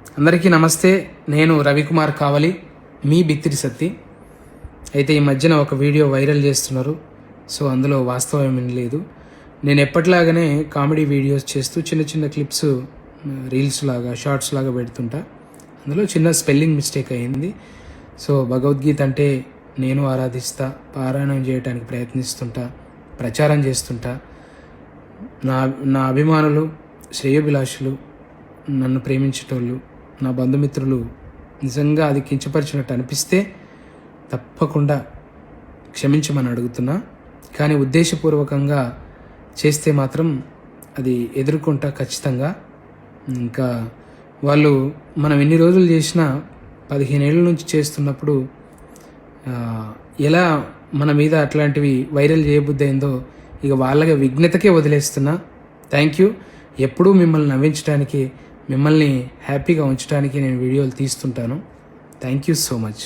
అందరికీ నమస్తే. నేను రవికుమార్ కావలి, మీ బిత్తిరి సత్తి. అయితే ఈ మధ్యన ఒక వీడియో వైరల్ చేస్తున్నారు. సో అందులో వాస్తవం ఏమీ లేదు. నేను ఎప్పటిలాగానే కామెడీ వీడియోస్ చేస్తూ చిన్న చిన్న క్లిప్స్ రీల్స్ లాగా షార్ట్స్ లాగా పెడుతుంటా. అందులో చిన్న స్పెల్లింగ్ మిస్టేక్ అయింది. సో భగవద్గీత అంటే నేను ఆరాధిస్తా, పారాయణం చేయడానికి ప్రయత్నిస్తుంటా, ప్రచారం చేస్తుంటా. నా అభిమానులు, శ్రేయోభిలాషులు, నన్ను ప్రేమించేటోళ్ళు, నా బంధుమిత్రులు నిజంగా అది కించపరిచినట్టు అనిపిస్తే తప్పకుండా క్షమించమని అడుగుతున్నా. కానీ ఉద్దేశపూర్వకంగా చేస్తే మాత్రం అది ఎదుర్కొంటా ఖచ్చితంగా. ఇంకా వాళ్ళు మనం ఎన్ని రోజులు చేసినా 15 ఏళ్ళ నుంచి చేస్తున్నప్పుడు ఎలా మన మీద అట్లాంటివి వైరల్ చేయబుద్ధి అయిందో ఇక వాళ్ళగా విఘ్నతకే వదిలేస్తున్నా. Thank you. ఎప్పుడూ మిమ్మల్ని నవ్వించడానికి, మిమ్మల్ని హ్యాపీగా ఉంచడానికి నేను వీడియోలు తీస్తుంటాను. Thank you so much.